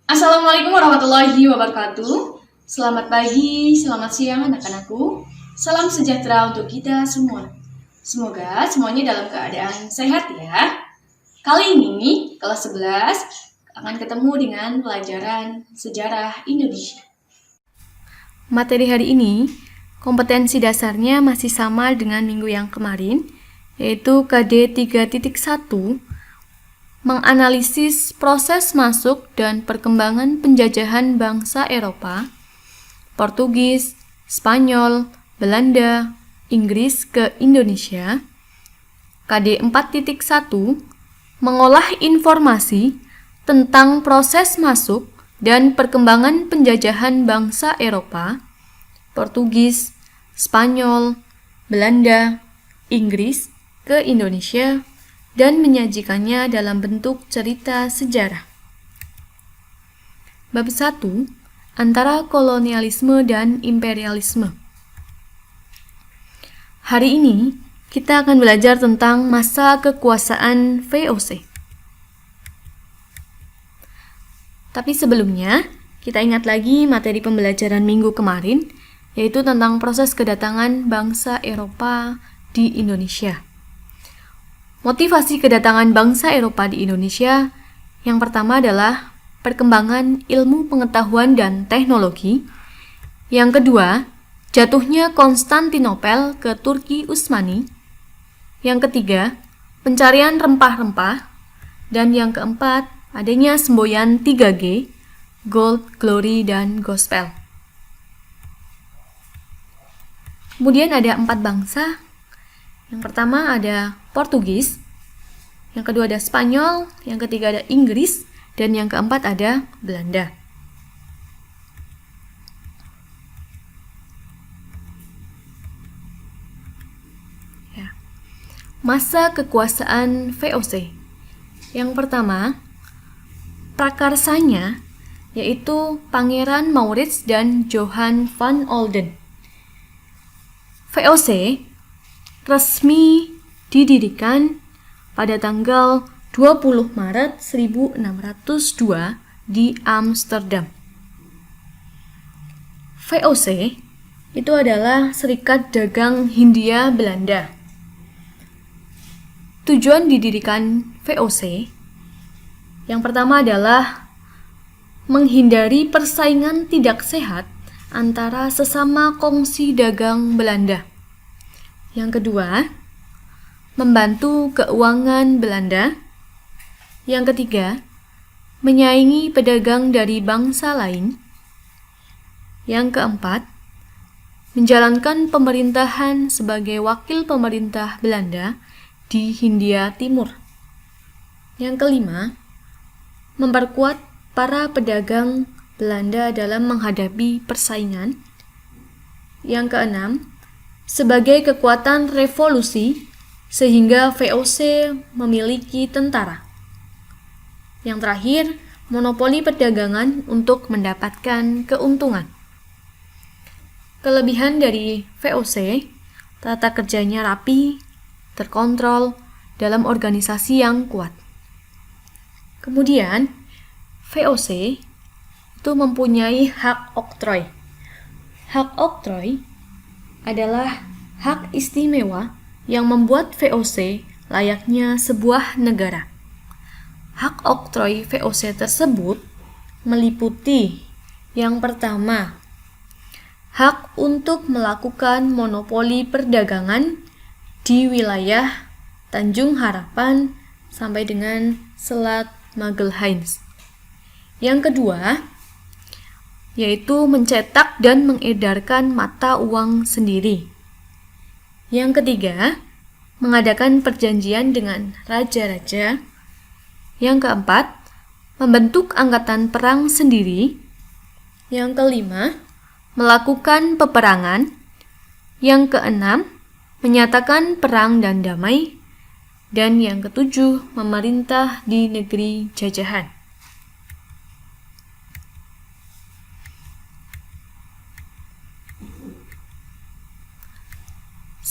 Assalamualaikum warahmatullahi wabarakatuh. Selamat pagi, selamat siang anak-anakku. Salam sejahtera untuk kita semua. Semoga semuanya dalam keadaan sehat ya. Kali ini kelas 11 akan ketemu dengan pelajaran sejarah Indonesia. Materi hari ini, kompetensi dasarnya masih sama dengan minggu yang kemarin, yaitu KD 3.1, menganalisis proses masuk dan perkembangan penjajahan bangsa Eropa, Portugis, Spanyol, Belanda, Inggris ke Indonesia. KD 4.1, mengolah informasi tentang proses masuk dan perkembangan penjajahan bangsa Eropa, Portugis, Spanyol, Belanda, Inggris ke Indonesia dan menyajikannya dalam bentuk cerita sejarah. Bab 1, antara kolonialisme dan imperialisme. Hari ini kita akan belajar tentang masa kekuasaan VOC. Tapi sebelumnya, kita ingat lagi materi pembelajaran minggu kemarin, yaitu tentang proses kedatangan bangsa Eropa di Indonesia. Motivasi kedatangan bangsa Eropa di Indonesia yang pertama adalah perkembangan ilmu pengetahuan dan teknologi. Yang kedua, jatuhnya Konstantinopel ke Turki Utsmani. Yang ketiga, pencarian rempah-rempah. Dan yang keempat, adanya semboyan 3G, Gold, Glory, dan Gospel. Kemudian ada 4 bangsa. Yang pertama ada Portugis, yang kedua ada Spanyol, yang ketiga ada Inggris, dan yang keempat ada Belanda. Masa kekuasaan VOC. Yang pertama, prakarsanya yaitu Pangeran Maurits dan Johan van Olden. VOC resmi didirikan pada tanggal 20 Maret 1602 di Amsterdam. VOC itu adalah Serikat Dagang Hindia Belanda. Tujuan didirikan VOC yang pertama adalah menghindari persaingan tidak sehat antara sesama kongsi dagang Belanda. Yang kedua, membantu keuangan Belanda. Yang ketiga, menyaingi pedagang dari bangsa lain. Yang keempat, menjalankan pemerintahan sebagai wakil pemerintah Belanda di Hindia Timur. Yang kelima, memperkuat para pedagang Belanda dalam menghadapi persaingan. Yang keenam, sebagai kekuatan revolusi sehingga VOC memiliki tentara. Yang terakhir, monopoli perdagangan untuk mendapatkan keuntungan. Kelebihan dari VOC, tata kerjanya rapi, terkontrol dalam organisasi yang kuat. Kemudian, VOC itu mempunyai hak oktroy. Hak oktroy adalah hak istimewa yang membuat VOC layaknya sebuah negara. Hak oktroy VOC tersebut meliputi yang pertama, hak untuk melakukan monopoli perdagangan di wilayah Tanjung Harapan sampai dengan Selat Magelhaens. Yang kedua, yaitu mencetak dan mengedarkan mata uang sendiri. Yang ketiga, mengadakan perjanjian dengan raja-raja. Yang keempat, membentuk angkatan perang sendiri. Yang kelima, melakukan peperangan. Yang keenam, menyatakan perang dan damai. Dan yang ketujuh, memerintah di negeri jajahan.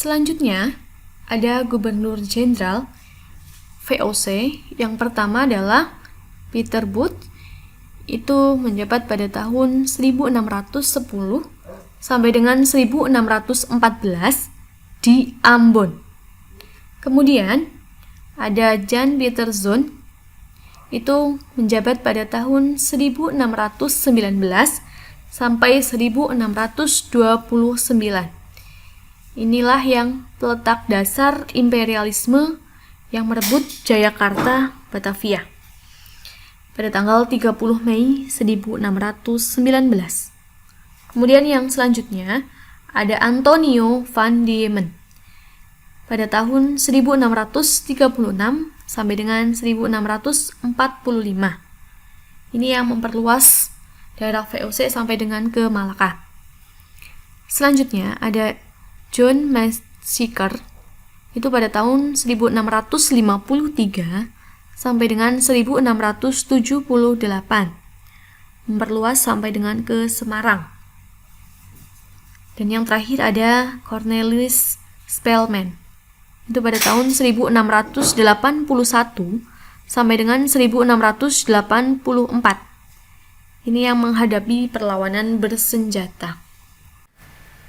Selanjutnya, ada Gubernur Jenderal VOC. Yang pertama adalah Peter Booth. itu menjabat pada tahun 1610 sampai dengan 1614 di Ambon. Kemudian ada Jan Pieterszoon itu menjabat pada tahun 1619 sampai 1629. Inilah yang peletak dasar imperialisme yang merebut Jayakarta, Batavia pada tanggal 30 Mei 1619. Kemudian yang selanjutnya ada Antonio van Diemen pada tahun 1636 sampai dengan 1645. Ini yang memperluas daerah VOC sampai dengan ke Malaka. Selanjutnya ada John Massacre itu pada tahun 1653 sampai dengan 1678. Memperluas sampai dengan ke Semarang. Dan yang terakhir ada Cornelis Spelman. Itu pada tahun 1681 sampai dengan 1684. Ini yang menghadapi perlawanan bersenjata.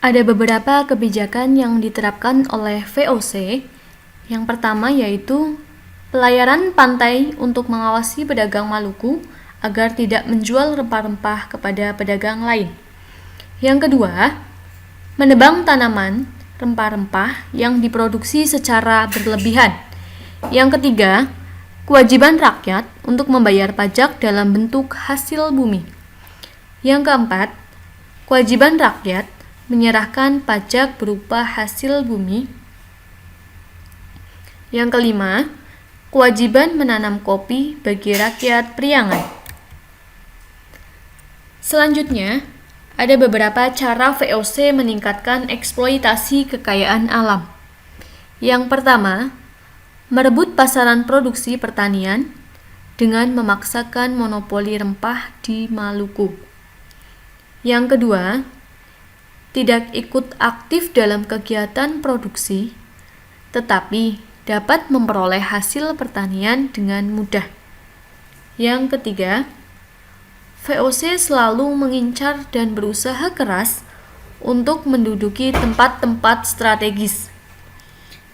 Ada beberapa kebijakan yang diterapkan oleh VOC. Yang pertama yaitu pelayaran pantai untuk mengawasi pedagang Maluku agar tidak menjual rempah-rempah kepada pedagang lain. Yang kedua, menebang tanaman rempah-rempah yang diproduksi secara berlebihan. Yang ketiga, kewajiban rakyat untuk membayar pajak dalam bentuk hasil bumi. Yang keempat, kewajiban rakyat menyerahkan pajak berupa hasil bumi. Yang kelima, kewajiban menanam kopi bagi rakyat Priangan. Selanjutnya, ada beberapa cara VOC meningkatkan eksploitasi kekayaan alam. Yang pertama, merebut pasaran produksi pertanian dengan memaksakan monopoli rempah di Maluku. Yang kedua, tidak ikut aktif dalam kegiatan produksi, tetapi dapat memperoleh hasil pertanian dengan mudah. Yang ketiga, VOC selalu mengincar dan berusaha keras untuk menduduki tempat-tempat strategis.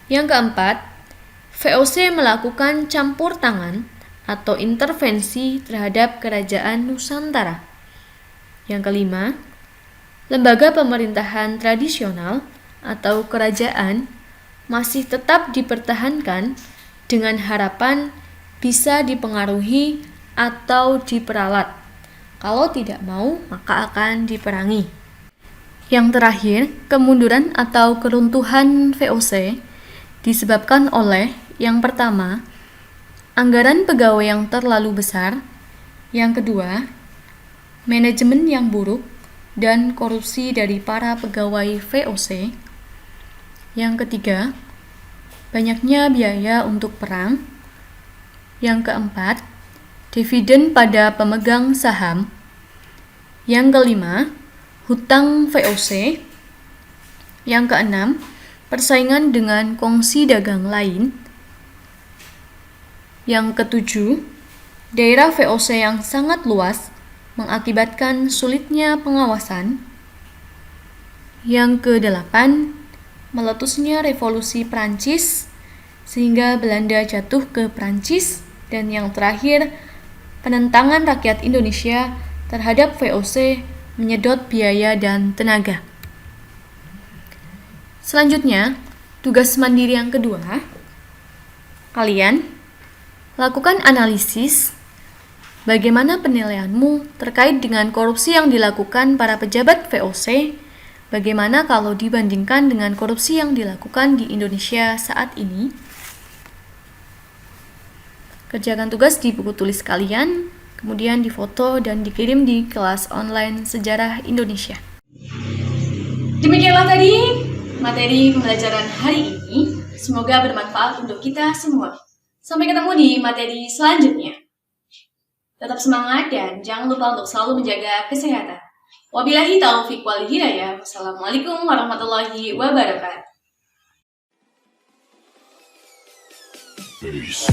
Yang keempat, VOC melakukan campur tangan atau intervensi terhadap kerajaan Nusantara. Yang kelima, lembaga pemerintahan tradisional atau kerajaan masih tetap dipertahankan dengan harapan bisa dipengaruhi atau diperalat. Kalau tidak mau, maka akan diperangi. Yang terakhir, kemunduran atau keruntuhan VOC disebabkan oleh yang pertama, anggaran pegawai yang terlalu besar. Yang kedua, manajemen yang buruk dan korupsi dari para pegawai VOC. Yang ketiga, banyaknya biaya untuk perang. Yang keempat, dividen pada pemegang saham. Yang kelima, hutang VOC. Yang keenam, persaingan dengan kongsi dagang lain. Yang ketujuh, daerah VOC yang sangat luas mengakibatkan sulitnya pengawasan. Yang kedelapan, meletusnya revolusi Prancis sehingga Belanda jatuh ke Prancis. Dan yang terakhir, penentangan rakyat Indonesia terhadap VOC menyedot biaya dan tenaga. Selanjutnya, tugas mandiri yang kedua, kalian lakukan analisis bagaimana penilaianmu terkait dengan korupsi yang dilakukan para pejabat VOC, bagaimana kalau dibandingkan dengan korupsi yang dilakukan di Indonesia saat ini. Kerjakan tugas di buku tulis kalian, kemudian difoto dan dikirim di kelas online Sejarah Indonesia. Demikianlah tadi materi pembelajaran hari ini. Semoga bermanfaat untuk kita semua. Sampai ketemu di materi selanjutnya. Tetap semangat dan jangan lupa untuk selalu menjaga kesehatan. Wabillahi taufiq wal hidayah. Wassalamualaikum warahmatullahi wabarakatuh. Peace.